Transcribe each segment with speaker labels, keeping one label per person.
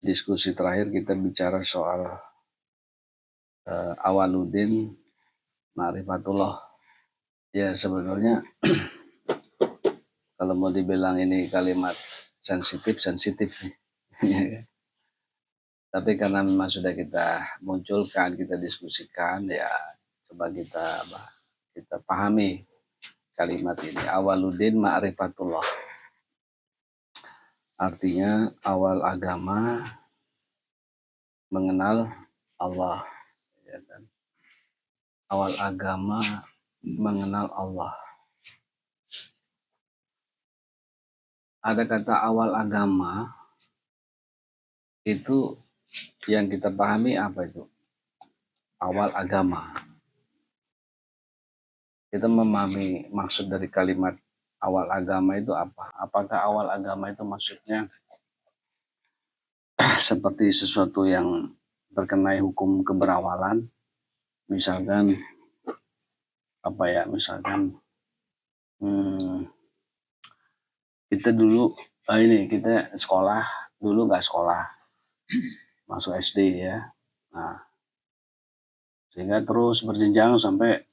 Speaker 1: Diskusi terakhir kita bicara soal Awaluddin Ma'rifatullah. Ya sebenarnya kalau mau dibilang ini kalimat sensitif nih. Tapi karena memang sudah kita munculkan, kita diskusikan, ya coba kita pahami kalimat ini. Awaluddin Ma'rifatullah. Artinya awal agama mengenal Allah. Ya kan? Awal agama mengenal Allah. Ada kata awal agama itu yang kita pahami apa itu? Awal agama. Kita memahami maksud dari kalimat awal agama itu apa? Apakah awal agama itu maksudnya seperti sesuatu yang terkena hukum keberawalan? Misalkan misalkan kita dulu kita sekolah dulu nggak sekolah, masuk SD ya. Nah, sehingga terus berjenjang sampai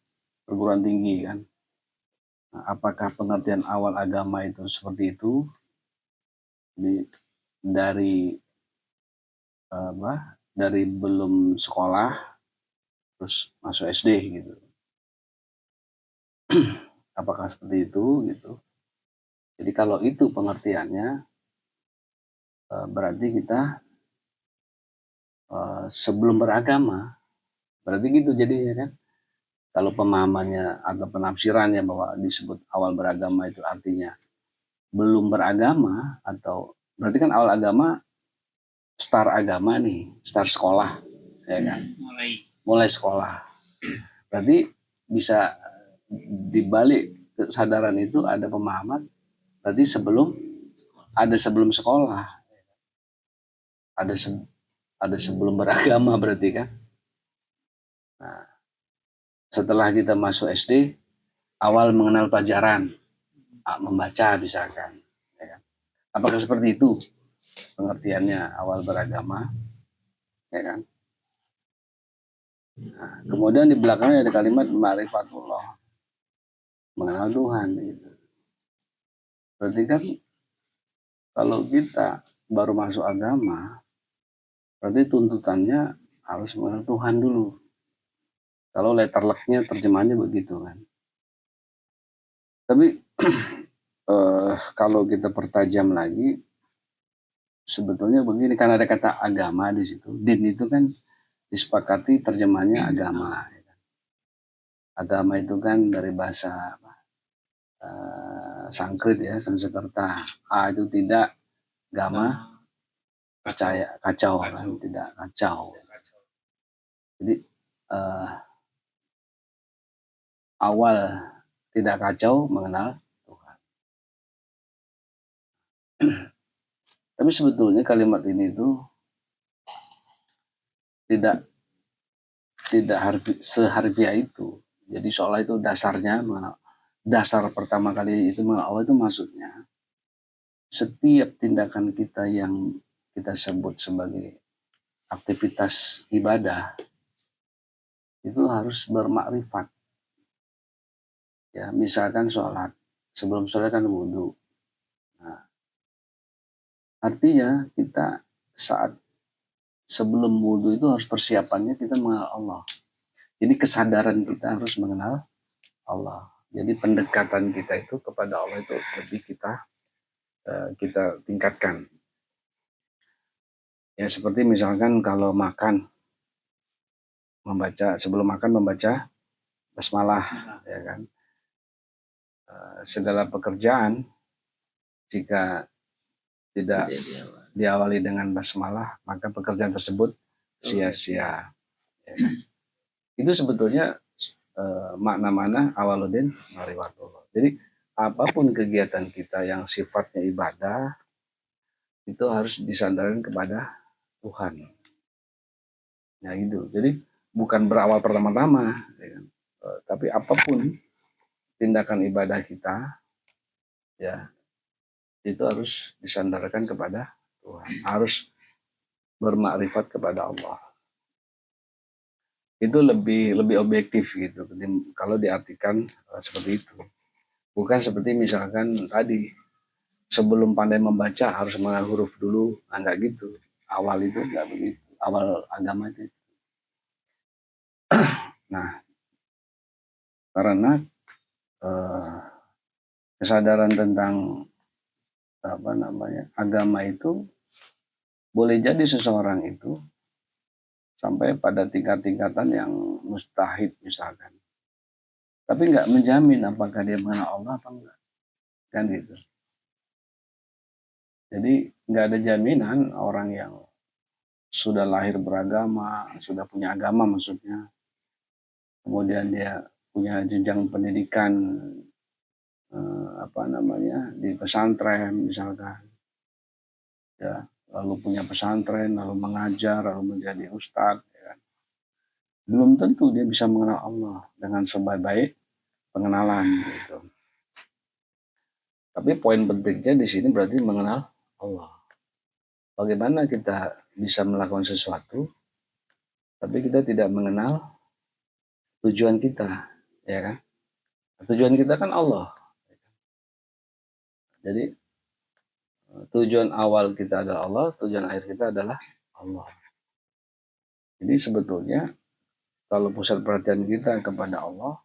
Speaker 1: perguruan tinggi kan. Nah, apakah pengertian awal agama itu seperti itu? Dari dari belum sekolah terus masuk SD gitu. Apakah seperti itu gitu? Jadi kalau itu pengertiannya berarti kita sebelum beragama, berarti gitu jadinya kan. Kalau pemahamannya atau penafsirannya bahwa disebut awal beragama itu artinya belum beragama, atau berarti kan awal agama start agama nih, start sekolah ya kan, mulai sekolah. Berarti bisa dibalik kesadaran itu ada pemahaman berarti sebelum sekolah, ada sebelum beragama berarti kan. Nah, setelah kita masuk SD, awal mengenal pelajaran, membaca misalkan. Ya kan? Apakah seperti itu pengertiannya awal beragama? Ya kan? Nah, kemudian di belakangnya ada kalimat ma'rifatullah, mengenal Tuhan gitu. Berarti kan kalau kita baru masuk agama, berarti tuntutannya harus mengenal Tuhan dulu. Kalau letter luck-nya terjemahannya begitu kan. Tapi kalau kita pertajam lagi, sebetulnya begini, kan ada kata agama di situ. Din itu kan disepakati terjemahannya agama. Agama itu kan dari bahasa Sanskrit ya, Sanskerta. A itu tidak, gama percaya, kacau kan, tidak kacau. Jadi awal tidak kacau mengenal Tuhan. Tapi sebetulnya kalimat ini tuh tidak seharfiah itu. Jadi soal itu dasarnya mengenal, dasar pertama kali itu mengenal Allah itu maksudnya setiap tindakan kita yang kita sebut sebagai aktivitas ibadah itu harus bermakrifat. Ya, misalkan sholat, sebelum sholat kan wudhu. Nah, artinya kita saat sebelum wudhu itu harus persiapannya kita mengenal Allah. Jadi kesadaran kita harus mengenal Allah. Jadi pendekatan kita itu kepada Allah itu lebih kita tingkatkan. Ya seperti misalkan kalau makan, sebelum makan membaca basmalah, ya kan. Segala pekerjaan jika tidak diawali dengan basmalah, maka pekerjaan tersebut sia-sia. Ya kan? Itu sebetulnya makna-makna Awaluddin Ma'rifatullah. Jadi apapun kegiatan kita yang sifatnya ibadah itu harus disandarkan kepada Tuhan. Nah gitu. Jadi bukan berawal pertama-tama, ya kan? Tapi apapun tindakan ibadah kita, ya itu harus disandarkan kepada Tuhan. Harus bermakrifat kepada Allah. Itu lebih objektif gitu kalau diartikan seperti itu. Bukan seperti misalkan tadi sebelum pandai membaca harus mengenal huruf dulu, enggak gitu. Awal itu enggak begitu. Awal agama itu. Nah, karena kesadaran tentang agama itu boleh jadi seseorang itu sampai pada tingkatan yang mustahid misalkan. Tapi nggak menjamin apakah dia mengenal Allah apa enggak. Kan gitu. Jadi nggak ada jaminan orang yang sudah lahir beragama, sudah punya agama maksudnya, kemudian dia punya jenjang pendidikan di pesantren misalkan, ya, lalu punya pesantren, lalu mengajar, lalu menjadi ustadz, ya. Belum tentu dia bisa mengenal Allah dengan sebaik-baik pengenalan gitu. Tapi poin pentingnya di sini berarti mengenal Allah. Bagaimana kita bisa melakukan sesuatu, tapi kita tidak mengenal tujuan kita, ya kan? Tujuan kita kan Allah. Jadi tujuan awal kita adalah Allah, tujuan akhir kita adalah Allah. Jadi sebetulnya kalau pusat perhatian kita kepada Allah,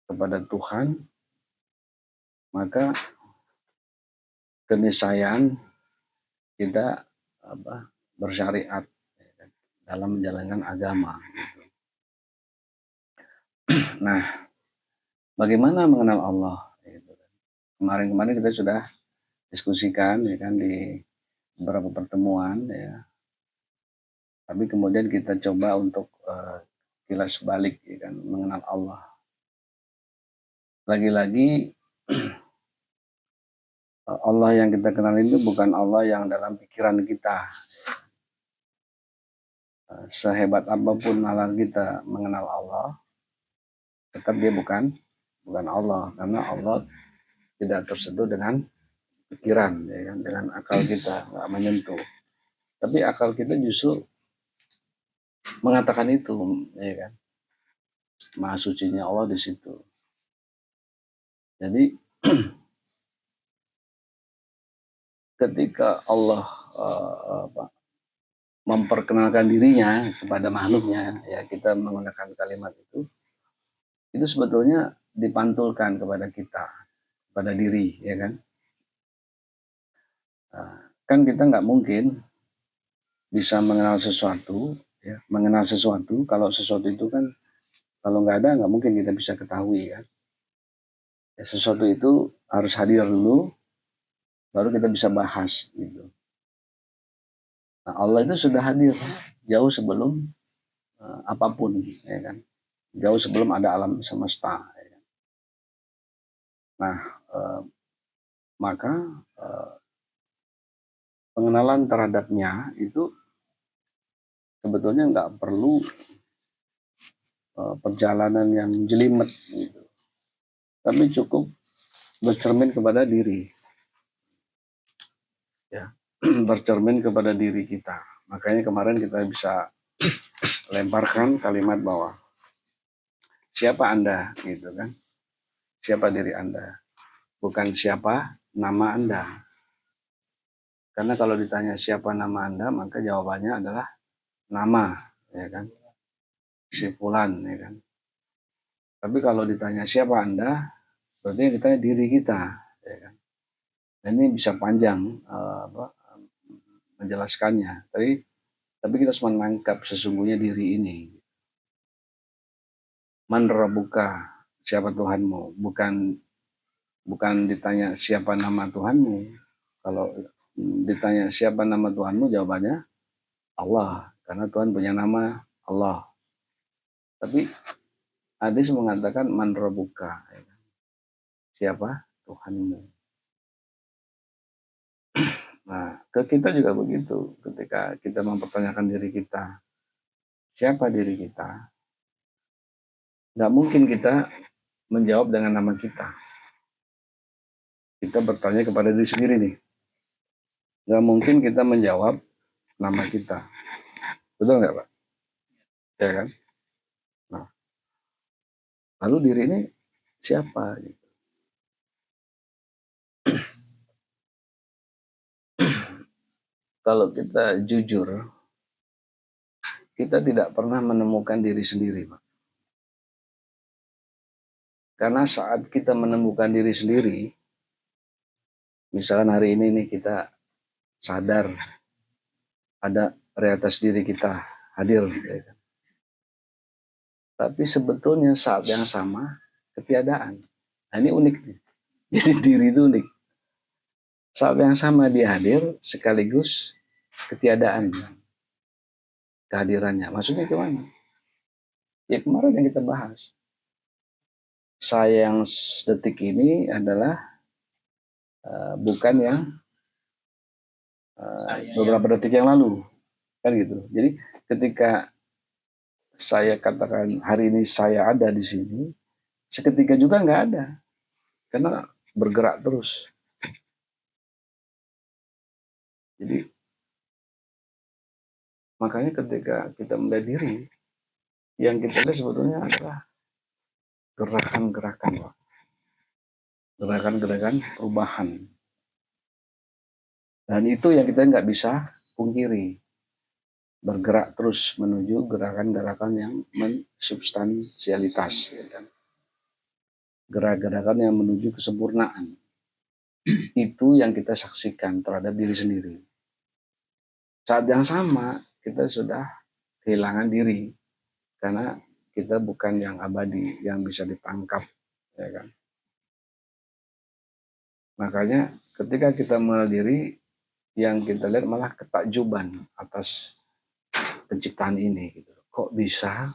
Speaker 1: kepada Tuhan, maka keniscayaan kita bersyariat dalam menjalankan agama. Nah, bagaimana mengenal Allah? Kemarin-kemarin kita sudah diskusikan, ya kan, di beberapa pertemuan, ya. Tapi kemudian kita coba untuk kilas balik, ya kan, mengenal Allah. Lagi-lagi Allah yang kita kenal itu bukan Allah yang dalam pikiran kita. Sehebat apapun nalar kita mengenal Allah, tetap dia bukan Allah, karena Allah tidak tersentuh dengan pikiran, ya kan, dengan akal kita nggak menyentuh. Tapi akal kita justru mengatakan itu, ya kan, maha sucinya Allah di situ. Jadi ketika Allah memperkenalkan dirinya kepada makhluknya, ya, kita menggunakan kalimat itu sebetulnya dipantulkan kepada kita, pada diri, ya kan. Kan kita nggak mungkin bisa mengenal sesuatu, ya, kalau sesuatu itu kan kalau nggak ada nggak mungkin kita bisa ketahui, kan. Ya, sesuatu itu harus hadir dulu, baru kita bisa bahas gitu. Nah, Allah itu sudah hadir jauh sebelum apapun, ya kan, jauh sebelum ada alam semesta, ya kan? Nah, maka pengenalan terhadapnya itu sebetulnya nggak perlu perjalanan yang jelimet gitu, tapi cukup bercermin kepada diri, ya. Bercermin kepada diri kita. Makanya kemarin kita bisa lemparkan kalimat bahwa siapa Anda, gitu kan? Siapa diri Anda, bukan siapa nama Anda. Karena kalau ditanya siapa nama Anda, maka jawabannya adalah nama, ya kan? Si fulan, ya kan? Tapi kalau ditanya siapa Anda, berarti yang ditanya diri kita, ya kan? Dan ini bisa panjang menjelaskannya. Tapi kita harus menangkap sesungguhnya diri ini. Man rabbuka, siapa Tuhanmu? Bukan ditanya siapa nama Tuhanmu. Kalau ditanya siapa nama Tuhanmu, jawabannya Allah, karena Tuhan punya nama Allah. Tapi hadis mengatakan man rabbuka, siapa Tuhanmu. Nah, ke kita juga begitu. Ketika kita mempertanyakan diri kita, siapa diri kita, nggak mungkin kita menjawab dengan nama kita. Kita bertanya kepada diri sendiri nih. Nggak mungkin kita menjawab nama kita. Betul nggak Pak? Ya kan? Nah, lalu diri ini siapa? Kalau kita jujur, kita tidak pernah menemukan diri sendiri, Pak. Karena saat kita menemukan diri sendiri, misalkan hari ini nih kita sadar ada realitas diri kita hadir, ya kan? Tapi sebetulnya saat yang sama ketiadaan. Nah, ini unik nih. Jadi diri itu unik. Saat yang sama dia hadir sekaligus ketiadaan kehadirannya. Maksudnya kemana? Ya kemarin yang kita bahas. Saya yang detik ini adalah bukan yang beberapa detik yang lalu, kan gitu. Jadi ketika saya katakan hari ini saya ada di sini, seketika juga nggak ada, karena bergerak terus. Jadi makanya ketika kita melihat diri, yang kita lihat sebetulnya adalah gerakan-gerakan, Pak. Gerakan-gerakan perubahan. Dan itu yang kita nggak bisa pungkiri. Bergerak terus menuju gerakan-gerakan yang mensubstansialitas. Ya kan? Gerak-gerakan yang menuju kesempurnaan. Itu yang kita saksikan terhadap diri sendiri. Saat yang sama, kita sudah kehilangan diri. Karena kita bukan yang abadi, yang bisa ditangkap. Ya kan? Makanya ketika kita mengenal diri, yang kita lihat malah ketakjuban atas penciptaan ini. Gitu. Kok bisa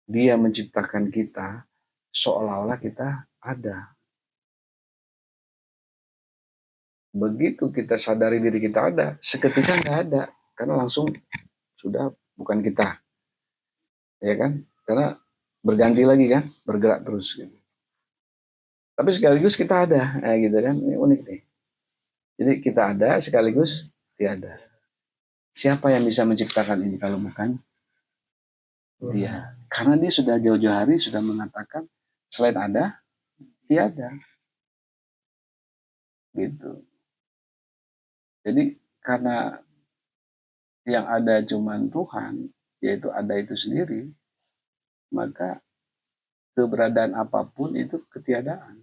Speaker 1: dia menciptakan kita seolah-olah kita ada. Begitu kita sadari diri kita ada, seketika nggak ada. Karena langsung sudah bukan kita. Ya kan? Karena berganti lagi kan, bergerak terus. Gitu. Tapi sekaligus kita ada, gitu kan? Ini unik nih. Jadi kita ada sekaligus tiada. Siapa yang bisa menciptakan ini kalau bukan dia? Karena dia sudah jauh-jauh hari sudah mengatakan selain ada, tiada. Gitu. Jadi karena yang ada cuman Tuhan, yaitu ada itu sendiri, maka keberadaan apapun itu ketiadaan.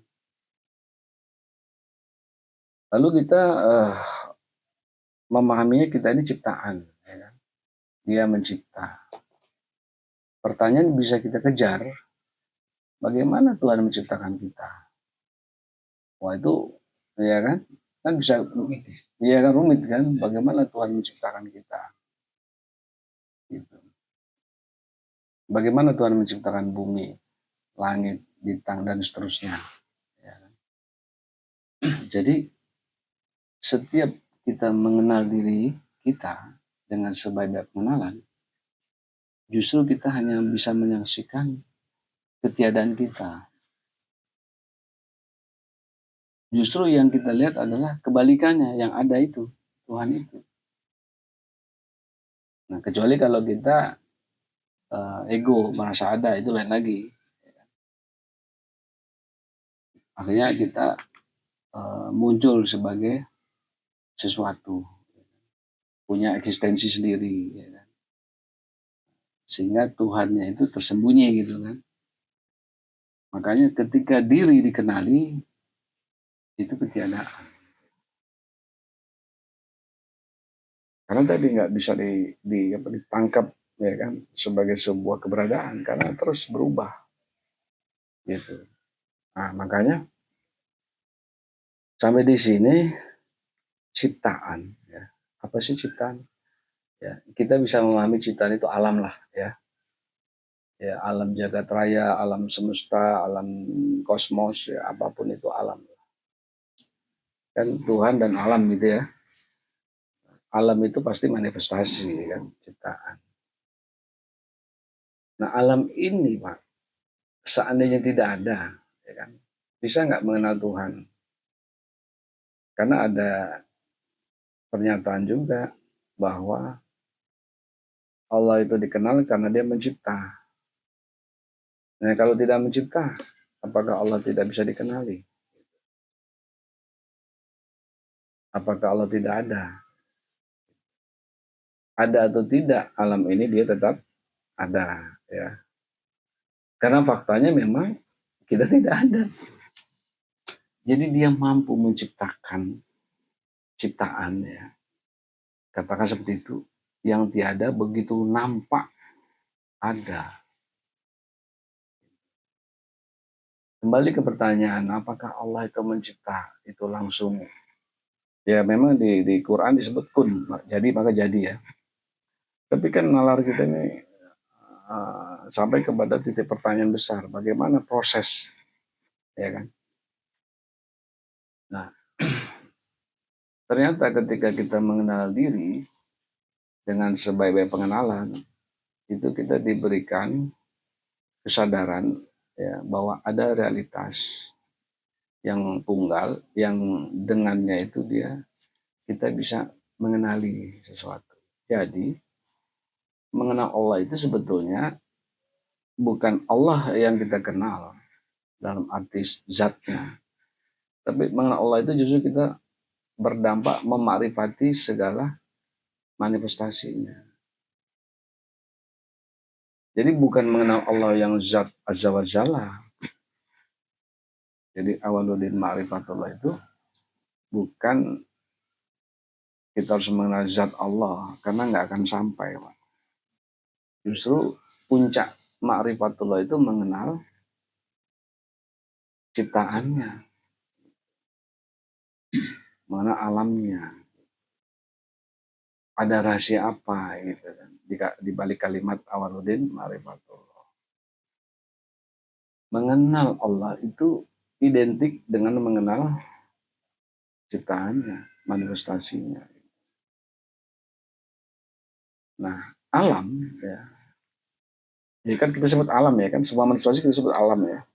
Speaker 1: Lalu kita memahaminya kita ini ciptaan, ya kan? Dia mencipta. Pertanyaan bisa kita kejar, bagaimana Tuhan menciptakan kita? Wah itu, ya kan bisa rumit, ya kan rumit kan? Bagaimana Tuhan menciptakan kita? Gitu. Bagaimana Tuhan menciptakan bumi, langit, bintang dan seterusnya? Ya kan? Jadi setiap kita mengenal diri kita dengan sebaik pengenalan, justru kita hanya bisa menyaksikan ketiadaan kita. Justru yang kita lihat adalah kebalikannya, yang ada itu, Tuhan itu. Nah, kecuali kalau kita ego, merasa ada, itu lain lagi. Akhirnya kita muncul sebagai sesuatu, punya eksistensi sendiri. Ya kan? Sehingga Tuhannya itu tersembunyi gitu kan. Makanya ketika diri dikenali, itu ketiadaan. Karena tadi nggak bisa ditangkap ya kan sebagai sebuah keberadaan karena terus berubah gitu. Nah makanya sampai di sini ciptaan ya. Apa sih ciptaan? Ya, kita bisa memahami ciptaan itu alam lah ya. Ya alam jagat raya, alam semesta, alam kosmos ya apapun itu alam. Kan Tuhan dan alam gitu ya. Alam itu pasti manifestasi kan ciptaan. Nah alam ini Pak, seandainya tidak ada, ya kan, bisa nggak mengenal Tuhan? Karena ada pernyataan juga, bahwa Allah itu dikenal karena dia mencipta. Nah, kalau tidak mencipta, apakah Allah tidak bisa dikenali? Apakah Allah tidak ada? Ada atau tidak alam ini dia tetap ada, ya. Karena faktanya memang kita tidak ada. Jadi dia mampu menciptakan ciptaan, ya. Katakan seperti itu. Yang tiada begitu nampak ada. Kembali ke pertanyaan, apakah Allah itu mencipta? Itu langsung. Ya memang di Quran disebut kun, jadi maka jadi, ya. Tapi kan nalar kita ini sampai kepada titik pertanyaan besar, bagaimana proses, ya kan? Nah, ternyata ketika kita mengenal diri dengan sebaik-baik pengenalan, itu kita diberikan kesadaran, ya, bahwa ada realitas yang tunggal, yang dengannya itu kita bisa mengenali sesuatu. Jadi mengenal Allah itu sebetulnya bukan Allah yang kita kenal dalam arti zatnya, tapi mengenal Allah itu justru kita berdampak memakrifati segala manifestasinya. Jadi bukan mengenal Allah yang zat azza wa jalla. Jadi awaluddin ma'rifatullah itu bukan kita harus mengenal zat Allah, karena nggak akan sampai, Pak. Justru puncak ma'rifatullah itu mengenal ciptaannya, mengenal alamnya. Ada rahasia apa gitu kan di balik kalimat awaluddin ma'rifatullah. Mengenal Allah itu identik dengan mengenal ciptaannya, manifestasinya. Nah, alam, ya. Ya kan kita sebut alam, ya kan, semua manifestasi kita sebut alam, ya.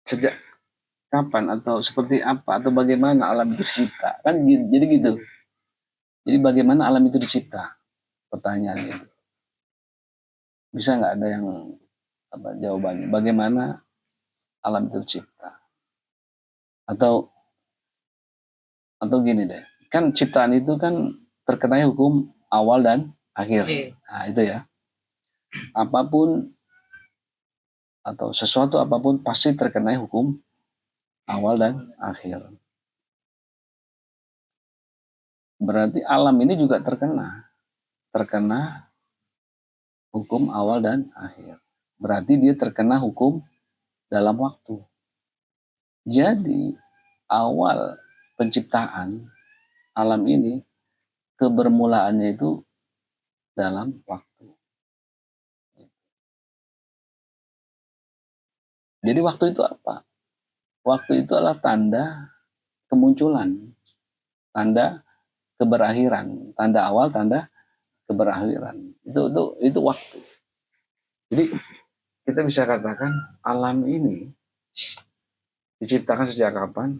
Speaker 1: Sejak kapan atau seperti apa atau bagaimana alam itu dicipta? Kan jadi gitu. Jadi bagaimana alam itu dicipta? Pertanyaannya itu. Bisa nggak ada yang jawabannya? Bagaimana alam itu dicipta? Atau gini deh. Kan ciptaan itu kan terkena hukum awal dan akhir. Nah, itu ya. Apapun atau sesuatu apapun pasti terkena hukum awal dan akhir. Berarti alam ini juga terkena hukum awal dan akhir. Berarti dia terkena hukum dalam waktu. Jadi awal penciptaan alam ini kebermulaannya itu dalam waktu. Jadi waktu itu apa? Waktu itu adalah tanda kemunculan, tanda keberakhiran, tanda awal, tanda keberakhiran. Itu waktu. Jadi kita bisa katakan alam ini diciptakan sejak kapan?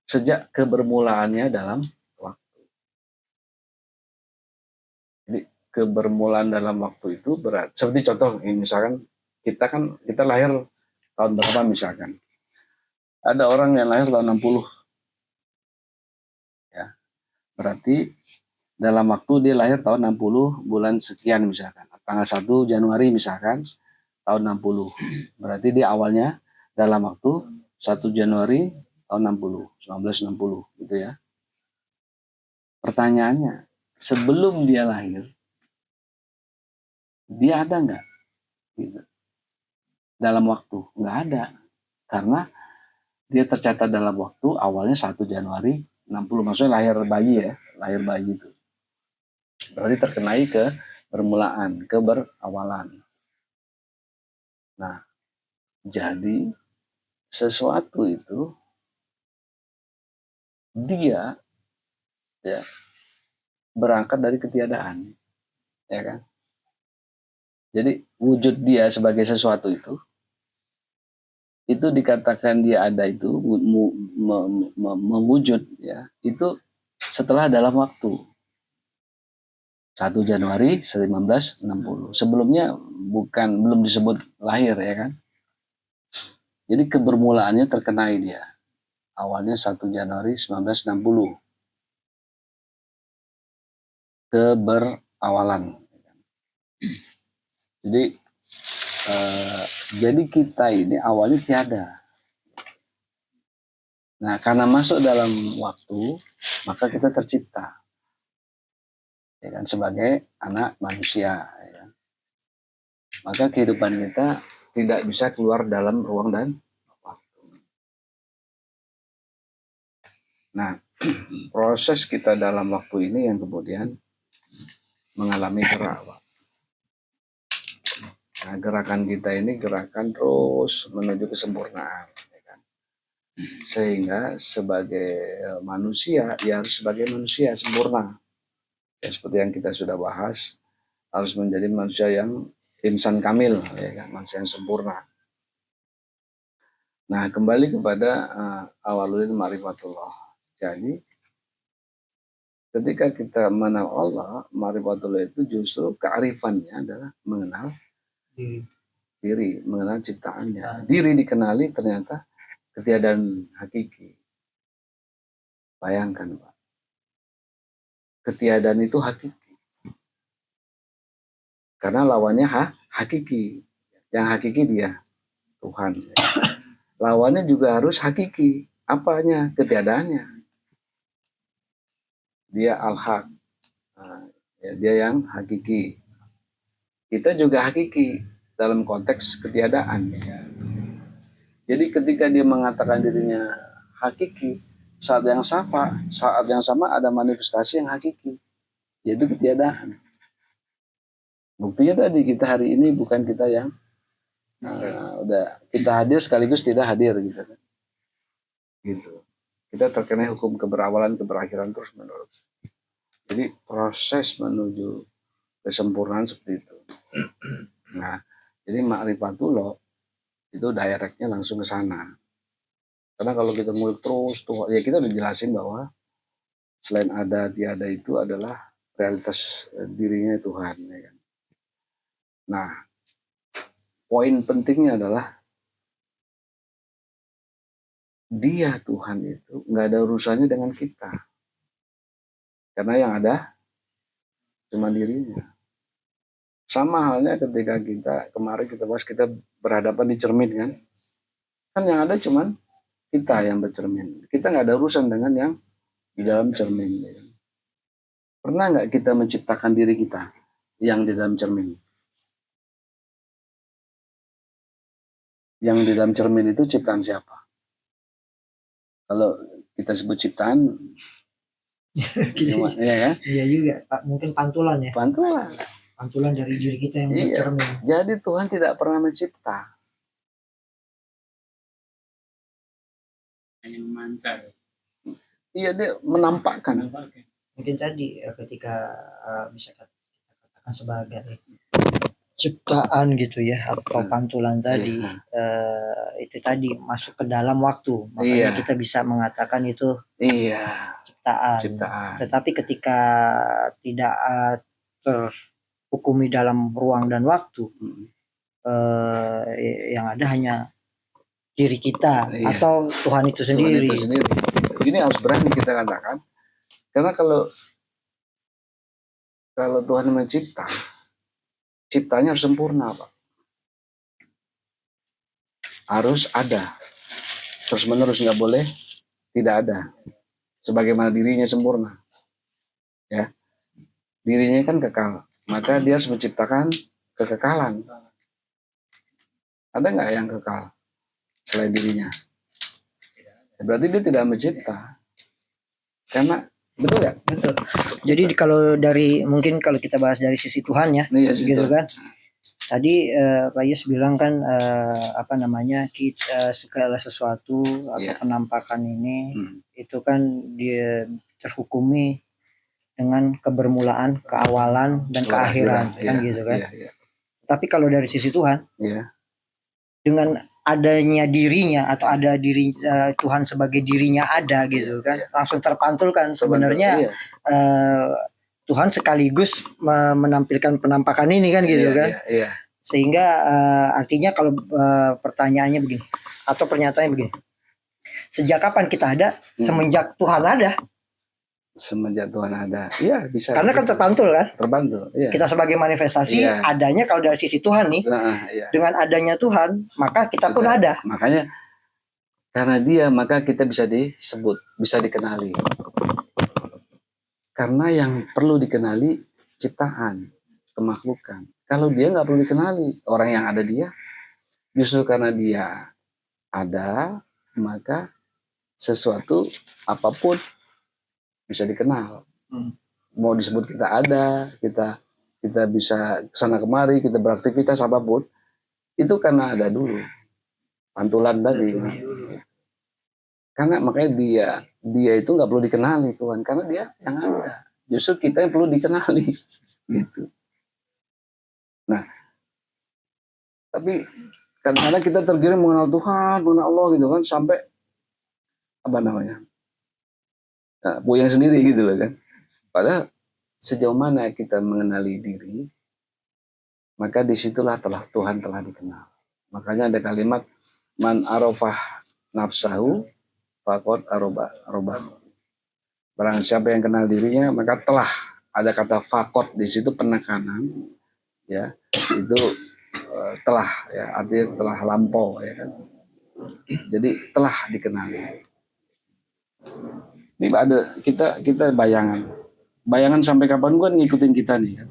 Speaker 1: Sejak kebermulaannya dalam waktu. Jadi kebermulaan dalam waktu itu berat. Seperti contoh, misalkan kita lahir tahun berapa misalkan. Ada orang yang lahir tahun 60. Ya. Berarti dalam waktu dia lahir tahun 60 bulan sekian misalkan. Tanggal 1 Januari misalkan tahun 60. Berarti dia awalnya dalam waktu 1 Januari tahun 60, 1960 gitu ya. Pertanyaannya, sebelum dia lahir, dia ada nggak? Gitu. Dalam waktu? Nggak ada. Karena dia tercatat dalam waktu awalnya 1 Januari 60. Maksudnya lahir bayi, ya. Lahir bayi itu. Berarti terkenai ke permulaan, keberawalan. Nah, jadi sesuatu itu dia, ya, berangkat dari ketiadaan, ya kan? Jadi wujud dia sebagai sesuatu itu dikatakan dia ada itu mewujud, ya, itu setelah dalam waktu 1 Januari 1960. Sebelumnya belum disebut lahir ya kan. Jadi kebermulaannya terkenai dia. Awalnya 1 Januari 1960. Keberawalan. Jadi kita ini awalnya tiada. Nah, karena masuk dalam waktu, maka kita tercipta. Ya kan, sebagai anak manusia. Ya kan. Maka kehidupan kita tidak bisa keluar dalam ruang dan waktu. Nah, proses kita dalam waktu ini yang kemudian mengalami gerak. Nah, gerakan kita ini gerakan terus menuju kesempurnaan. Ya kan? Sehingga sebagai manusia, ya harus sebagai manusia sempurna. Ya, seperti yang kita sudah bahas, harus menjadi manusia yang insan kamil, ya kan? Manusia yang sempurna. Nah, kembali kepada awalul ma'rifatullah. Jadi, ketika kita mengenal Allah, ma'rifatullah itu justru kearifannya adalah mengenal diri, mengenal ciptaannya. Diri dikenali ternyata ketiadaan hakiki. Bayangkan, Pak. Ketiadaan itu hakiki. Karena lawannya hakiki. Yang hakiki dia, Tuhan. Lawannya juga harus hakiki. Apanya? Ketiadaannya. Dia al-haq. Ya, dia yang hakiki. Kita juga hakiki dalam konteks ketiadaan. Jadi ketika dia mengatakan dirinya hakiki, saat yang sama ada manifestasi yang hakiki, yaitu ketiadaan. Buktinya tadi kita hari ini bukan kita yang udah kita hadir sekaligus tidak hadir gitu kan. Gitu. Kita terkena hukum keberawalan keberakhiran terus menerus. Jadi proses menuju kesempurnaan seperti itu. Nah, jadi ma'rifatullah itu directnya langsung ke sana. Karena kalau kita ngulik terus tuh, ya kita udah jelasin bahwa selain ada tiada itu adalah realitas dirinya Tuhan. Ya kan? Nah, poin pentingnya adalah dia Tuhan itu nggak ada urusannya dengan kita. Karena yang ada cuma dirinya. Sama halnya ketika kemarin kita bahas kita berhadapan di cermin kan. Kan yang ada cuma kita yang bercermin. Kita nggak ada urusan dengan yang di dalam cermin. Ya. Pernah nggak kita menciptakan diri kita yang di dalam cermin? Yang di dalam cermin itu ciptaan siapa? Kalau kita sebut ciptaan,
Speaker 2: ya kan? Iya juga, Pak. Mungkin pantulan ya. Pantulan dari diri kita yang bercermin.
Speaker 1: Jadi Tuhan tidak pernah mencipta.
Speaker 3: Hanya memancar.
Speaker 1: Iya, dia menampakkan.
Speaker 2: Mungkin tadi ketika bisa kita katakan sebagai ciptaan gitu ya, atau pantulan tadi, itu tadi masuk ke dalam waktu, makanya kita bisa mengatakan itu ciptaan. Tetapi ketika tidak terhukumi dalam ruang dan waktu, yang ada hanya diri kita atau Tuhan itu sendiri.
Speaker 1: Ini harus berani kita katakan, karena kalau Tuhan mencipta, ciptanya harus sempurna, Pak. Harus ada. Terus menerus, nggak boleh tidak ada. Sebagaimana dirinya sempurna. Ya. Dirinya kan kekal. Maka dia harus menciptakan kekekalan. Ada nggak yang kekal selain dirinya? Berarti dia tidak mencipta. Karena betul ya?
Speaker 2: Betul. Jadi kalau mungkin kalau kita bahas dari sisi Tuhan ya, gitu kan. Tadi Pak Yus bilang kan kita segala sesuatu atau penampakan ini itu kan dia terhukumi dengan kebermulaan, keawalan dan keakhiran kan gitu kan. Tapi kalau dari sisi Tuhan, dengan adanya dirinya atau ada diri Tuhan sebagai dirinya ada gitu kan, langsung terpantulkan sebenarnya.
Speaker 1: Iya.
Speaker 2: Tuhan sekaligus menampilkan penampakan ini kan gitu kan.
Speaker 1: Iya.
Speaker 2: Sehingga artinya kalau pertanyaannya begini atau pernyataannya begini, sejak kapan kita ada? Semenjak Tuhan ada.
Speaker 1: Semenjak Tuhan ada, iya bisa.
Speaker 2: Karena kan terpantul kan.
Speaker 1: Terpantul. Iya.
Speaker 2: Kita sebagai manifestasi adanya kalau dari sisi Tuhan nih.
Speaker 1: Iya.
Speaker 2: Dengan adanya Tuhan, maka kita pun ada.
Speaker 1: Makanya karena dia, maka kita bisa disebut, bisa dikenali. Karena yang perlu dikenali ciptaan, kemakhlukan. Kalau dia nggak perlu dikenali, orang yang ada dia, justru karena dia ada, maka sesuatu apapun bisa dikenal. Mau disebut kita ada, kita bisa kesana kemari, kita beraktivitas apapun, itu karena ada dulu. Pantulan tadi. Karena makanya dia itu nggak perlu dikenali Tuhan, karena dia yang ada. Justru kita yang perlu dikenali. Gitu. Nah, tapi kadang-kadang kita tergiring mengenal Tuhan, mengenal Allah gitu kan, sampai apa namanya, puyeng sendiri gitu loh kan. Padahal sejauh mana kita mengenali diri, maka disitulah Tuhan telah dikenal. Makanya ada kalimat man arafah nafsahu faqad arobah. Barang siapa yang kenal dirinya, maka telah, ada kata faqad di situ penekanan, ya itu telah, ya artinya telah lampau, ya kan. Jadi telah dikenali. Ini ada kita bayangan sampai kapan kan ngikutin kita nih kan.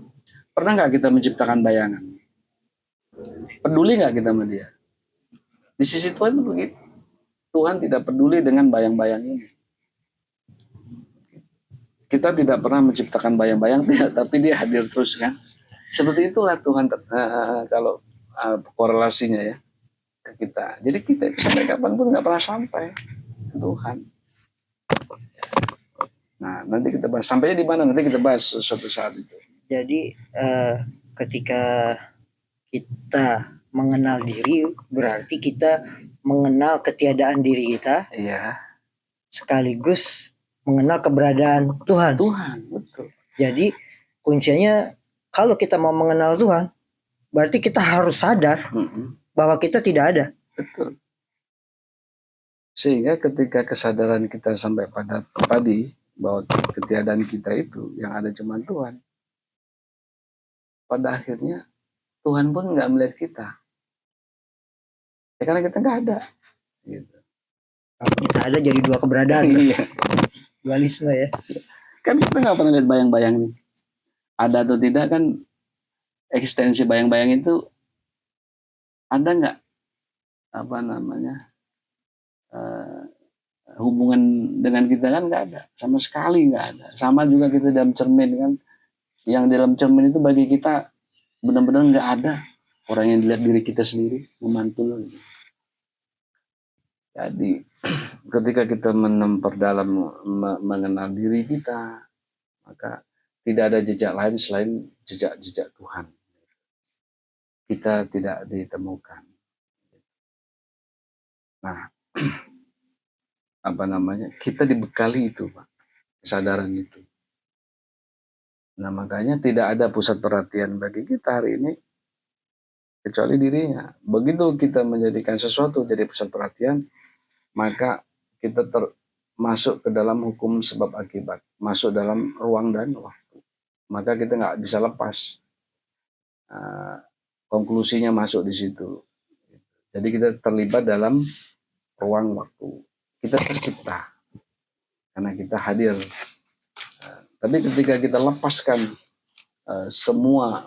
Speaker 1: Pernah nggak kita menciptakan bayangan? Peduli nggak kita sama dia? Di sisi Tuhan itu begitu. Tuhan tidak peduli dengan bayang-bayang ini. Kita tidak pernah menciptakan bayang-bayang, tapi dia hadir terus kan. Seperti itulah Tuhan kalau korelasinya ya ke kita. Jadi kita sampai kapanpun nggak pernah sampai ke Tuhan. Nah, nanti kita bahas sampainya di mana, nanti kita bahas suatu saat itu.
Speaker 2: Jadi ketika kita mengenal diri, berarti kita mengenal ketiadaan diri kita.
Speaker 1: Iya.
Speaker 2: Sekaligus mengenal keberadaan Tuhan.
Speaker 1: Betul.
Speaker 2: Jadi kuncinya kalau kita mau mengenal Tuhan, berarti kita harus sadar bahwa kita tidak ada.
Speaker 1: Betul. Sehingga ketika kesadaran kita sampai pada tadi, bahwa ketiadaan kita itu yang ada cuma Tuhan, pada akhirnya Tuhan pun nggak melihat kita, ya, karena kita nggak ada gitu.
Speaker 2: Kalau kita ada jadi dua keberadaan.
Speaker 1: Iya.
Speaker 2: Dualisme ya.
Speaker 1: Kan kita nggak pernah lihat bayang-bayang nih, ada atau tidak kan. Eksistensi bayang-bayang itu ada nggak apa namanya hubungan dengan kita kan? Nggak ada, sama sekali nggak ada. Sama juga kita dalam cermin kan, yang dalam cermin itu bagi kita benar-benar nggak ada orang yang dilihat diri kita sendiri memantul. Jadi ketika kita memperdalam mengenal diri kita, maka tidak ada jejak lain selain jejak Tuhan. Kita tidak ditemukan. Nah, apa namanya? Kita dibekali itu, Pak, kesadaran itu. Nah, makanya tidak ada pusat perhatian bagi kita hari ini kecuali dirinya. Begitu kita menjadikan sesuatu jadi pusat perhatian, maka kita masuk ke dalam hukum sebab akibat, masuk dalam ruang dan waktu. Maka kita nggak bisa lepas. Konklusinya masuk di situ. Jadi kita terlibat dalam ruang waktu. Kita tercipta karena kita hadir. Tapi ketika kita lepaskan semua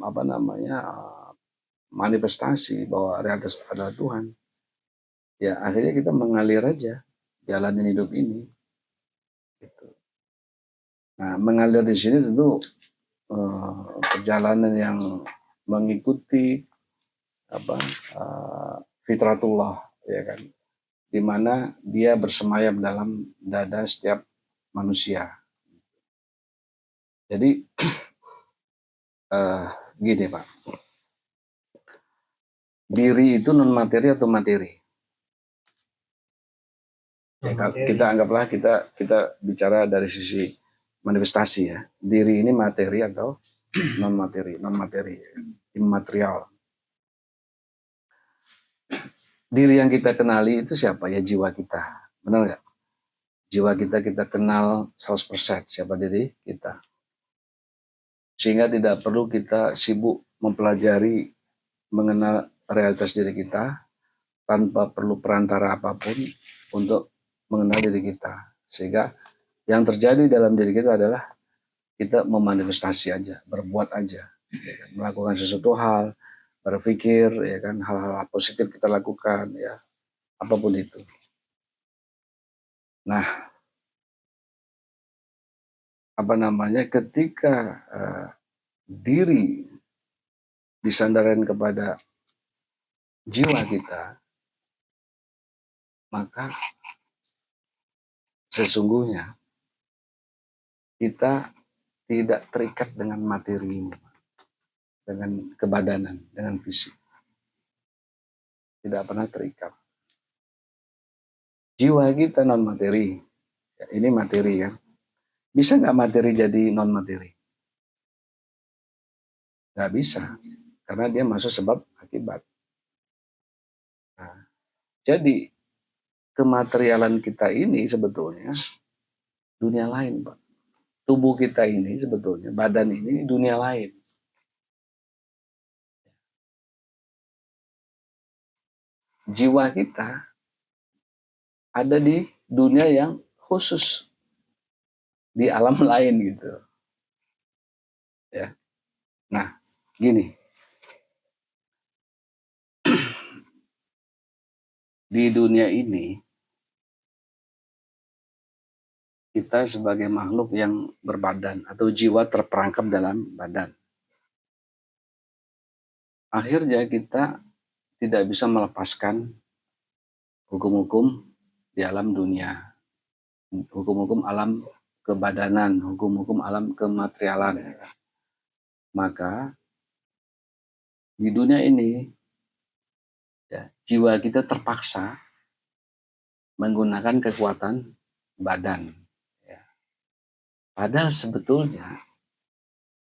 Speaker 1: apa namanya manifestasi bahwa realitas adalah Tuhan, ya akhirnya kita mengalir aja jalanin hidup ini. Gitu. Nah, mengalir di sini tentu perjalanan yang mengikuti fitratullah, ya kan, di mana dia bersemayam dalam dada setiap manusia. Jadi gini Pak, diri itu non materi atau materi? Ya,
Speaker 2: Non-materi.
Speaker 1: kita anggaplah kita bicara dari sisi manifestasi ya. Diri ini materi atau non materi, immaterial. Diri yang kita kenali itu siapa? Ya jiwa kita. Benar nggak? Jiwa kita kenal 100% siapa diri kita. Sehingga tidak perlu kita sibuk mempelajari mengenal realitas diri kita tanpa perlu perantara apapun untuk mengenal diri kita. Sehingga yang terjadi dalam diri kita adalah kita memanifestasi aja, berbuat aja, ya kan? Melakukan sesuatu hal, berpikir, ya kan, hal-hal positif kita lakukan, ya, apapun itu. Nah, apa namanya, ketika diri disandarkan kepada jiwa kita, maka sesungguhnya kita tidak terikat dengan materi ini, dengan kebadanan, dengan fisik. Tidak pernah terikat. Jiwa kita non materi, ya, ini materi kan. Bisa nggak materi jadi non materi? Nggak bisa, karena dia masuk sebab akibat. Nah, jadi kematerialan kita ini sebetulnya dunia lain, Pak. Tubuh kita ini sebetulnya, badan ini dunia lain. Jiwa kita ada di dunia yang khusus, di alam lain gitu. Ya. Nah, gini. Di dunia ini kita sebagai makhluk yang berbadan atau jiwa terperangkap dalam badan. Akhirnya kita tidak bisa melepaskan hukum-hukum di alam dunia, hukum-hukum alam kebadanan, hukum-hukum alam kematerialan. Maka di dunia ini ya, jiwa kita terpaksa menggunakan kekuatan badan. Ya. Padahal sebetulnya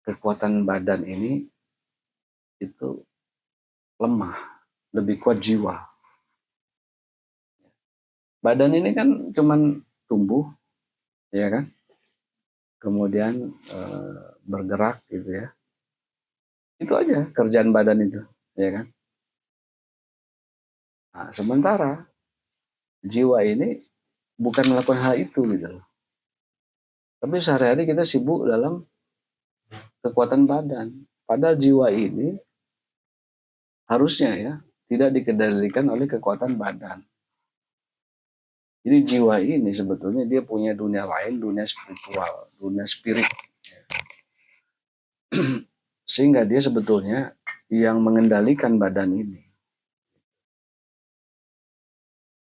Speaker 1: kekuatan badan ini itu lemah, lebih kuat jiwa. Badan ini kan cuman tumbuh, ya kan? Kemudian bergerak gitu ya. Itu aja kerjaan badan itu, ya kan? Nah, sementara jiwa ini bukan melakukan hal itu gitu loh. Tapi sehari-hari kita sibuk dalam kekuatan badan. Padahal jiwa ini harusnya ya tidak dikendalikan oleh kekuatan badan. Jadi jiwa ini sebetulnya dia punya dunia lain, dunia spiritual, dunia spirit. Sehingga dia sebetulnya yang mengendalikan badan ini.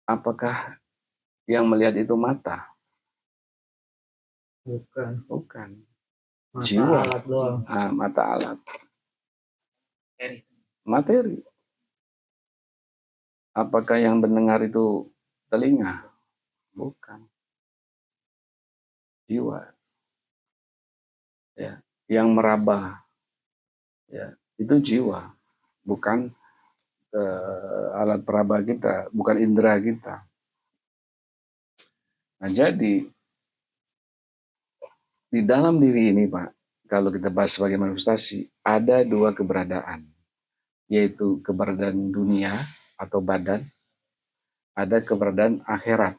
Speaker 1: Apakah yang melihat itu mata?
Speaker 2: Bukan.
Speaker 1: Bukan.
Speaker 2: Mata
Speaker 1: Jiwa.
Speaker 2: alat doang.
Speaker 1: Nah, mata alat. Materi. Apakah yang mendengar itu telinga? Bukan. Jiwa. Ya, yang meraba. Ya, itu jiwa. Bukan alat peraba kita, bukan indera kita. Nah, jadi di dalam diri ini, Pak, kalau kita bahas sebagai manifestasi, ada dua keberadaan, yaitu keberadaan dunia atau badan, ada keberadaan akhirat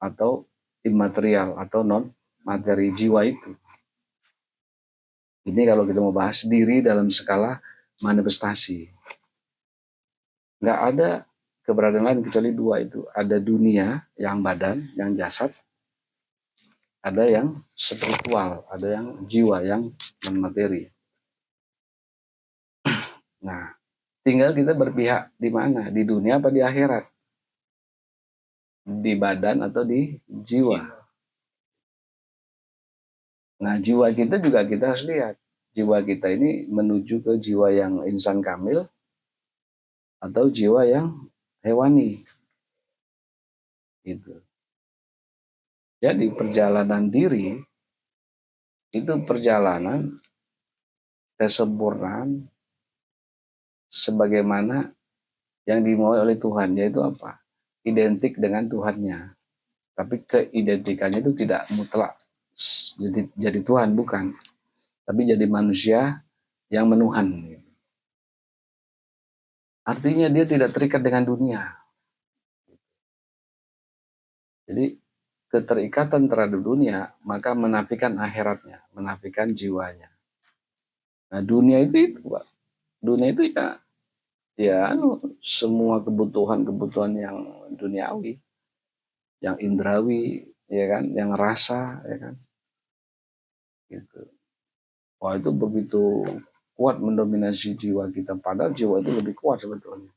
Speaker 1: atau imaterial atau non materi jiwa itu. Ini kalau kita mau bahas diri dalam skala manifestasi. Nggak ada keberadaan lain kecuali dua itu. Ada dunia yang badan, yang jasad, ada yang spiritual, ada yang jiwa, yang non materi. Nah, tinggal kita berpihak di mana, di dunia apa di akhirat, di badan atau di jiwa. Nah, jiwa kita juga kita harus lihat. Jiwa kita ini menuju ke jiwa yang insan kamil atau jiwa yang hewani. Gitu. Jadi perjalanan diri itu perjalanan kesempurnaan sebagaimana yang dimau oleh Tuhan, yaitu apa? Identik dengan Tuhannya. Tapi keidentikannya itu tidak mutlak jadi Tuhan, bukan. Tapi jadi manusia yang menuhan. Artinya dia tidak terikat dengan dunia. Jadi keterikatan terhadap dunia maka menafikan akhiratnya, menafikan jiwanya. Nah dunia itu Pak. Dunia itu ya semua kebutuhan yang duniawi, yang indrawi, ya kan, yang rasa, ya kan, gitu. Wah itu begitu kuat mendominasi jiwa kita, padahal jiwa itu lebih kuat sebetulnya.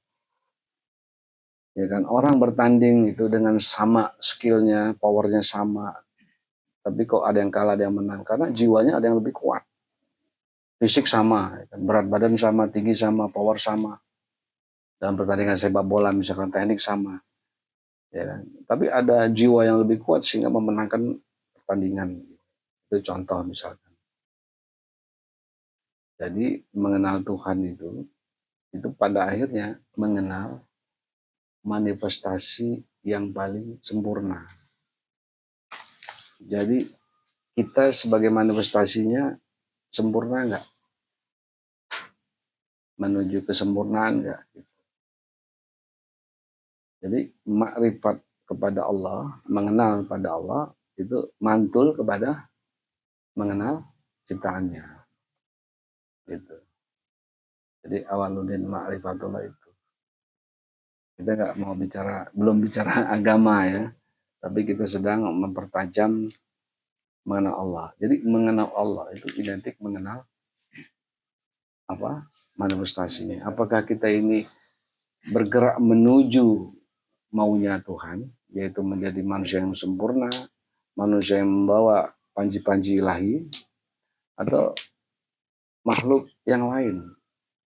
Speaker 1: Ya kan, orang bertanding itu dengan sama skillnya, powernya sama, tapi kok ada yang kalah, ada yang menang, karena jiwanya ada yang lebih kuat. Fisik sama, ya kan? Berat badan sama, tinggi sama, power sama. Dalam pertandingan sepak bola misalkan teknik sama, ya kan? Tapi ada jiwa yang lebih kuat sehingga memenangkan pertandingan. Itu contoh misalkan. Jadi mengenal Tuhan itu pada akhirnya mengenal manifestasi yang paling sempurna. Jadi kita sebagai manifestasinya sempurna enggak? Menuju kesempurnaan enggak? Jadi makrifat kepada Allah, mengenal pada Allah itu mantul kepada mengenal ciptaannya. Gitu. Jadi awaludin ma'rifatullah itu. Kita nggak mau belum bicara agama ya, tapi kita sedang mempertajam mengenal Allah. Jadi mengenal Allah itu identik mengenal apa? Manifestasinya. Apakah kita ini bergerak menuju maunya Tuhan, yaitu menjadi manusia yang sempurna, manusia yang membawa panji-panji ilahi, atau makhluk yang lain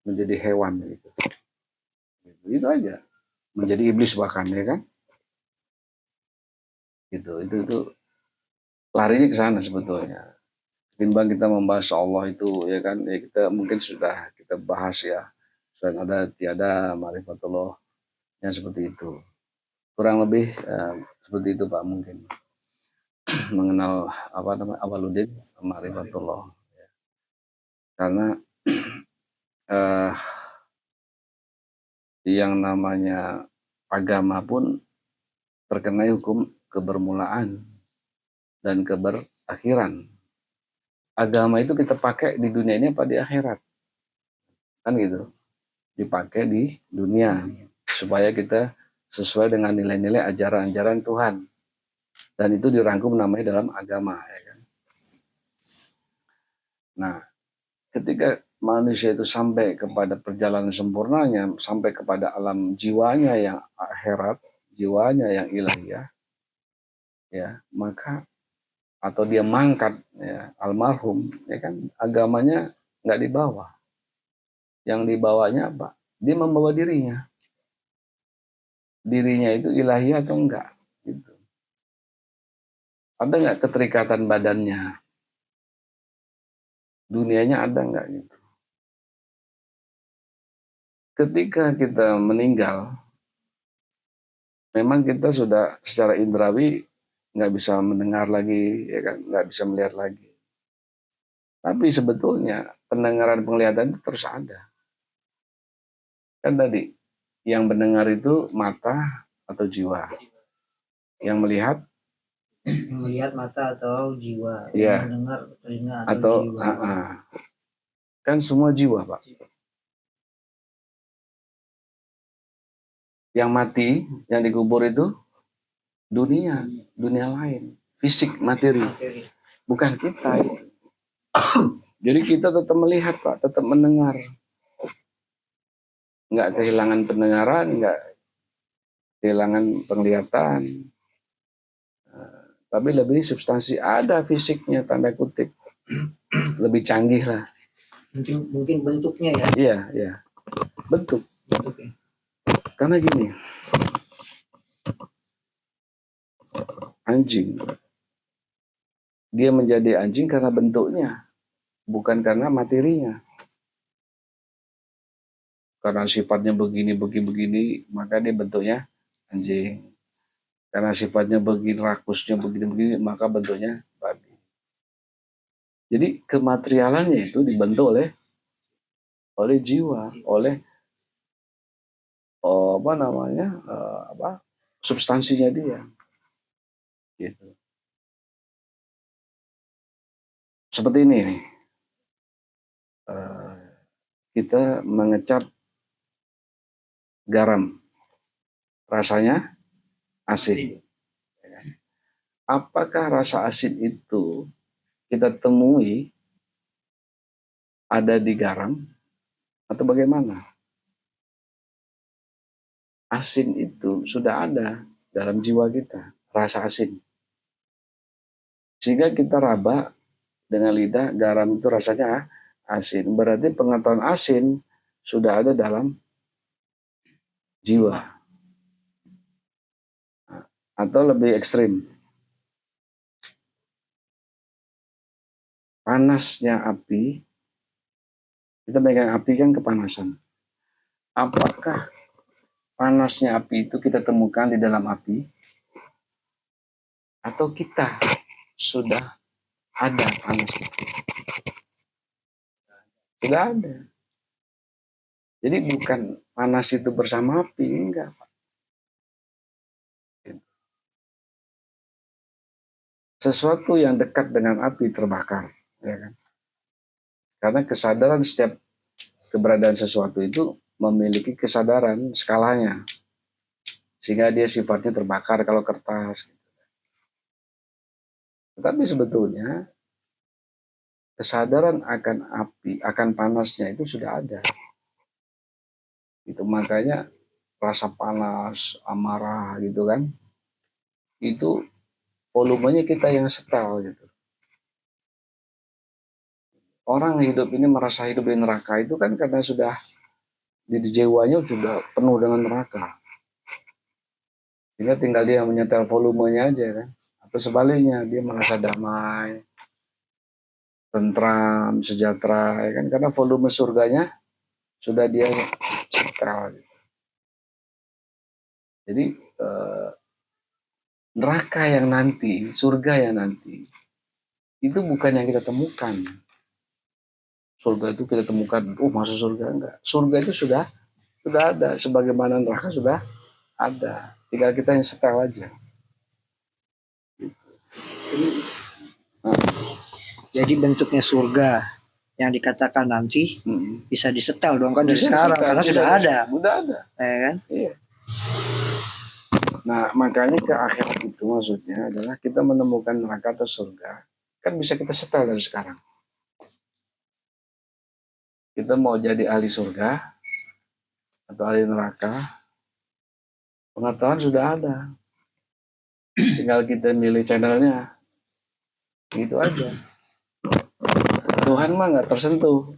Speaker 1: menjadi hewan gitu. Itu aja, menjadi iblis bahkan, ya kan, itu larinya ke sana sebetulnya. Timbang kita membahas Allah itu, ya kan, ya kita mungkin sudah kita bahas ya, selain ada tiada ma'rifatullah yang seperti itu, kurang lebih seperti itu Pak, mungkin mengenal apa namanya awaludin ma'rifatullah, karena yang namanya agama pun terkena hukum kebermulaan dan keberakhiran. Agama itu kita pakai di dunia ini apa di akhirat? Kan gitu. Dipakai di dunia supaya kita sesuai dengan nilai-nilai ajaran-ajaran Tuhan. Dan itu dirangkum namanya dalam agama, ya kan? Nah, ketika manusia itu sampai kepada perjalanan sempurnanya, sampai kepada alam jiwanya yang akhirat, jiwanya yang ilahiyah, ya, maka atau dia mangkat, ya, almarhum, ya kan, agamanya nggak dibawa. Yang dibawanya apa? Dia membawa dirinya. Dirinya itu ilahiyah atau enggak? Gitu. Ada nggak keterikatan badannya? Dunianya ada nggak gitu? Ketika kita meninggal, memang kita sudah secara indrawi nggak bisa mendengar lagi, ya kan, nggak bisa melihat lagi. Tapi sebetulnya pendengaran penglihatan itu terus ada. Kan tadi yang mendengar itu mata atau jiwa, yang melihat
Speaker 2: mata atau jiwa,
Speaker 1: ya,
Speaker 2: yang mendengar telinga
Speaker 1: atau
Speaker 2: jiwa.
Speaker 1: Kan semua jiwa Pak. Yang mati, yang dikubur itu dunia lain, fisik, materi, bukan kita. Jadi kita tetap melihat Pak, tetap mendengar, nggak kehilangan pendengaran, nggak kehilangan penglihatan, tapi lebih substansi, ada fisiknya, tanda kutip, lebih canggih lah.
Speaker 2: Mungkin bentuknya ya.
Speaker 1: Iya, bentuk.
Speaker 2: Bentuknya.
Speaker 1: Karena gini, anjing, dia menjadi anjing karena bentuknya, bukan karena materinya. Karena sifatnya begini, maka dia bentuknya anjing. Karena sifatnya begini, rakusnya begini, maka bentuknya babi. Jadi kematerialannya itu dibentuk oleh jiwa, oleh substansinya dia. Gitu. Seperti ini nih. Kita mengecap garam, rasanya asin. Apakah rasa asin itu kita temui ada di garam atau bagaimana? Asin itu sudah ada dalam jiwa kita, rasa asin. Sehingga kita raba dengan lidah, garam itu rasanya asin. Berarti pengetahuan asin sudah ada dalam jiwa. Atau lebih ekstrim, panasnya api, kita pegang api kan kepanasan. Apakah panasnya api itu kita temukan di dalam api? Atau kita sudah ada panas itu? Sudah ada. Jadi bukan panas itu bersama api, enggak. Sesuatu yang dekat dengan api terbakar, ya kan? Karena kesadaran setiap keberadaan sesuatu itu memiliki kesadaran skalanya, sehingga dia sifatnya terbakar kalau kertas. Tetapi sebetulnya kesadaran akan api, akan panasnya itu sudah ada. Itu makanya rasa panas, amarah gitu kan, itu volumenya kita yang setel gitu. Orang hidup ini merasa hidup di neraka itu kan karena sudah di jiwanya sudah penuh dengan neraka. Sehingga tinggal dia menyetel volumenya aja kan. Atau sebaliknya dia merasa damai, tentram, sejahtera, ya kan? Karena volume surganya sudah dia setel. Gitu. Jadi neraka yang nanti, surga yang nanti, itu bukan yang kita temukan. Surga itu kita temukan, masuk surga enggak. Surga itu sudah ada, sebagaimana neraka sudah ada. Tinggal kita yang setel aja.
Speaker 2: Jadi bentuknya surga yang dikatakan nanti bisa disetel dong kan dari sekarang disetel, karena sudah ada.
Speaker 1: Sudah ada.
Speaker 2: Ya kan?
Speaker 1: Iya. Nah, makanya ke akhirat itu maksudnya adalah kita menemukan neraka atau surga. Kan bisa kita setel dari sekarang. Kita mau jadi ahli surga atau ahli neraka, pengetahuan sudah ada. Tinggal kita milih channelnya. Gitu aja. Tuhan mah nggak tersentuh.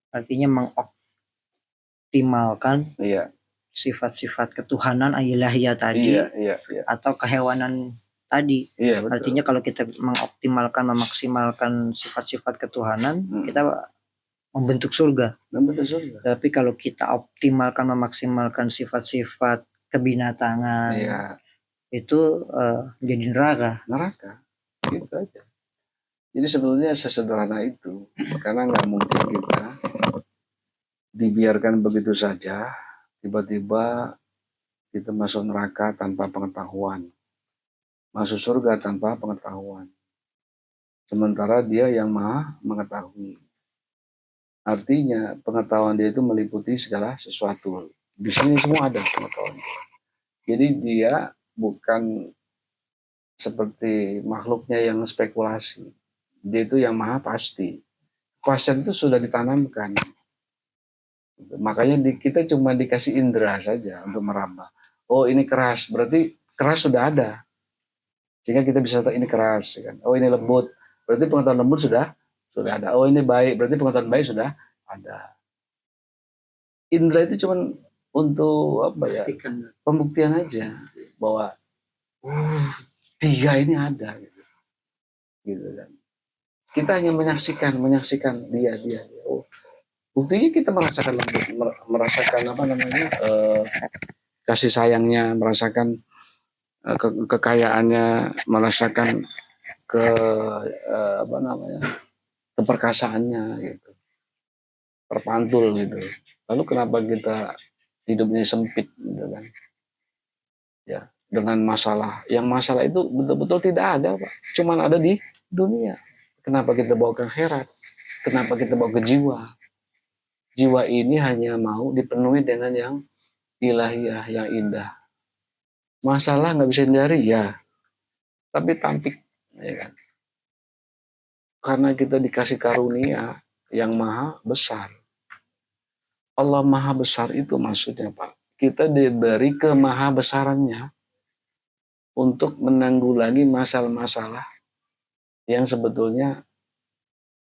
Speaker 2: Artinya mengoptimalkan sifat-sifat ketuhanan ilahiyah tadi atau kehewanan tadi. Artinya kalau kita mengoptimalkan, memaksimalkan sifat-sifat ketuhanan, kita membentuk surga. Tapi kalau kita optimalkan, memaksimalkan sifat-sifat kebinatangan, itu jadi neraka.
Speaker 1: Gitu aja. Jadi sebetulnya sesederhana itu, karena nggak mungkin kita dibiarkan begitu saja, tiba-tiba kita masuk neraka tanpa pengetahuan, masuk surga tanpa pengetahuan. Sementara dia yang maha mengetahui. Artinya pengetahuan dia itu meliputi segala sesuatu. Di sini semua ada pengetahuan. Jadi dia bukan seperti makhluknya yang spekulasi. Dia itu yang maha pasti. Kepastian itu sudah ditanamkan. Makanya kita cuma dikasih indera saja untuk meraba. Oh ini keras, berarti keras sudah ada. Sehingga kita bisa tahu ini keras. Kan? Oh ini lembut, berarti pengetahuan lembut sudah ada. Oh ini baik, berarti pengetahuan baik sudah ada. Indra itu cuma untuk apa ya,
Speaker 3: Pastikan.
Speaker 1: pembuktian aja bahwa dia ini ada gitu kan. Kita hanya menyaksikan dia. Buktinya kita merasakan apa namanya, kasih sayangnya, merasakan kekayaannya, merasakan ke apa namanya, keperkasaannya gitu, terpantul gitu. Lalu kenapa kita hidupnya sempit gitu kan? Ya, dengan masalah itu betul-betul tidak ada, Pak. Cuman ada di dunia. Kenapa kita bawa ke akhirat? Kenapa kita bawa ke jiwa? Jiwa ini hanya mau dipenuhi dengan yang ilahiyah, yang indah. Masalah nggak bisa hindari, ya. Tapi tampik, ya kan? Karena kita dikasih karunia yang maha besar. Allah maha besar itu maksudnya, Pak. Kita diberi kemahabesarannya untuk menanggulangi masalah-masalah yang sebetulnya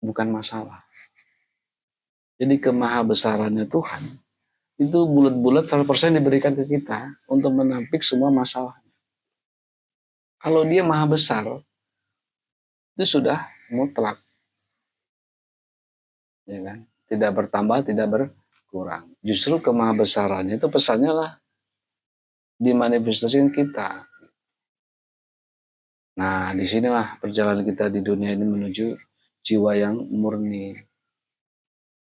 Speaker 1: bukan masalah. Jadi kemahabesarannya Tuhan itu bulat-bulat 100% diberikan ke kita untuk menampik semua masalah. Kalau dia maha besar, itu sudah mutlak, ya kan? Tidak bertambah, tidak berkurang. Justru kemahabesarannya itu pesannya lah dimanifestasikan kita. Nah, disinilah perjalanan kita di dunia ini menuju jiwa yang murni,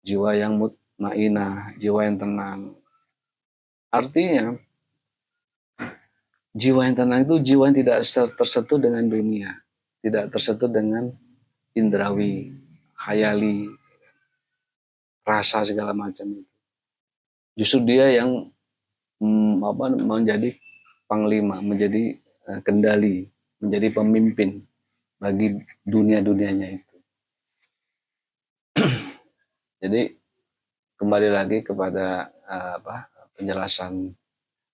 Speaker 1: jiwa yang mutmainah, jiwa yang tenang. Artinya, jiwa yang tenang itu jiwa yang tidak tersentuh dengan dunia, tidak tersentuh dengan indrawi, khayali, rasa segala macam itu. Justru dia yang menjadi panglima, menjadi kendali, menjadi pemimpin bagi dunia-dunianya itu. Jadi kembali lagi kepada penjelasan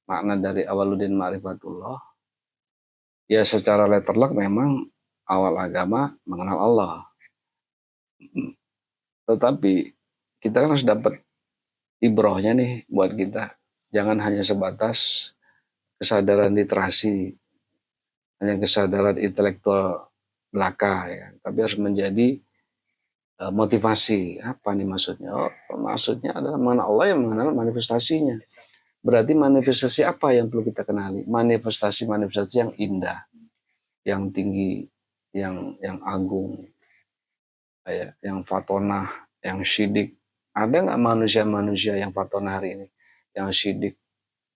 Speaker 1: makna dari Awaluddin Ma'rifatullah. Ya secara letterlock memang awal agama mengenal Allah. Tetapi kita kan harus dapat ibrohnya nih buat kita. Jangan hanya sebatas kesadaran literasi, hanya kesadaran intelektual belaka, ya. Tapi harus menjadi motivasi. Apa nih maksudnya? Oh, maksudnya adalah mengenal Allah yang mengenal manifestasinya. Berarti manifestasi apa yang perlu kita kenali? Manifestasi yang indah, yang tinggi, yang agung, ya, yang fatonah, yang syidik. Ada nggak manusia-manusia yang fatonah hari ini? Yang syidik?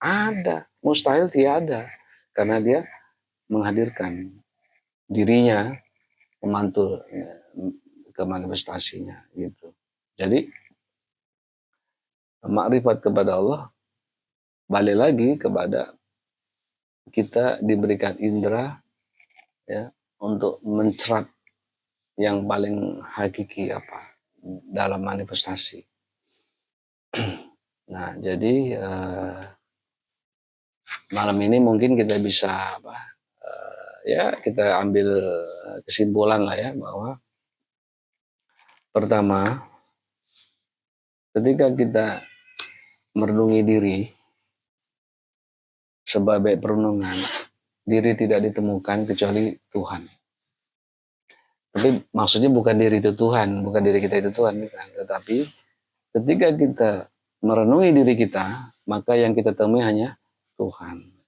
Speaker 1: Ada. Mustahil tiada. Karena dia menghadirkan dirinya memantul ke manifestasinya gitu. Jadi makrifat kepada Allah balik lagi kepada kita diberikan indera, ya, untuk mencerap yang paling hakiki apa dalam manifestasi. Nah, jadi malam ini mungkin kita bisa ya kita ambil kesimpulan lah ya, bahwa pertama, ketika kita merenungi diri sebagai perenungan, diri tidak ditemukan kecuali Tuhan. Tapi maksudnya bukan diri itu Tuhan, bukan diri kita itu Tuhan, bukan. Tetapi ketika kita merenungi diri kita, maka yang kita temui hanya Tuhan.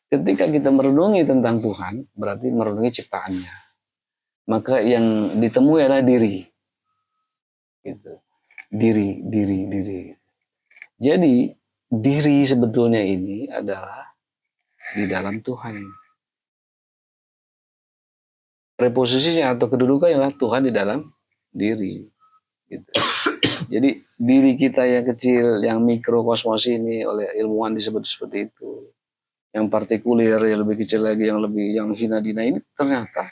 Speaker 1: Ketika kita merenungi tentang Tuhan, berarti merenungi ciptaannya. Maka yang ditemui adalah diri. Gitu. Diri. Jadi, diri sebetulnya ini adalah di dalam Tuhan. Reposisinya atau kedudukannya adalah Tuhan di dalam diri. Gitu. Jadi, diri kita yang kecil, yang mikrokosmos ini oleh ilmuwan disebut seperti itu. Yang partikuler, yang lebih kecil lagi, yang hina dina ini ternyata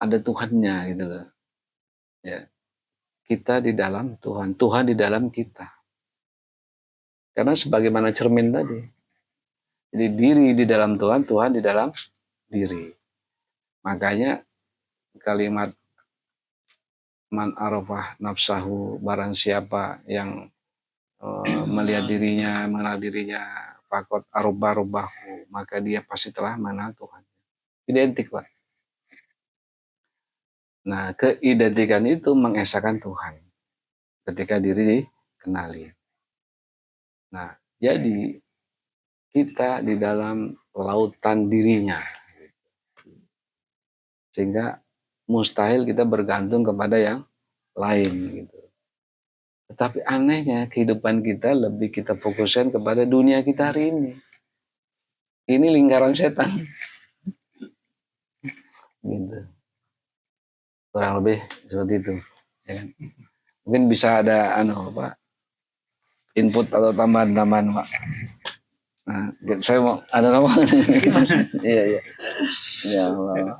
Speaker 1: ada Tuhannya gitu loh. Ya. Kita di dalam Tuhan, Tuhan di dalam kita. Karena sebagaimana cermin tadi. Jadi diri di dalam Tuhan, Tuhan di dalam diri. Makanya kalimat man arafah nafsahu, barang siapa yang melihat dirinya, mengenal dirinya, fakot arubah-rubahu, maka dia pasti telah mengenal Tuhan. Identik, Pak. Nah, keidentikan itu mengesahkan Tuhan ketika diri dikenali. Nah, jadi kita di dalam lautan dirinya, sehingga mustahil kita bergantung kepada yang lain gitu. Tetapi anehnya kehidupan kita lebih kita fokuskan kepada dunia kita hari ini. Ini lingkaran setan. Gitu. Kurang lebih seperti itu. Ya kan? Mungkin bisa ada Pak, input atau tambahan-tambahan, Pak. Nah, saya mau ada apa? Iya. Ya Allah.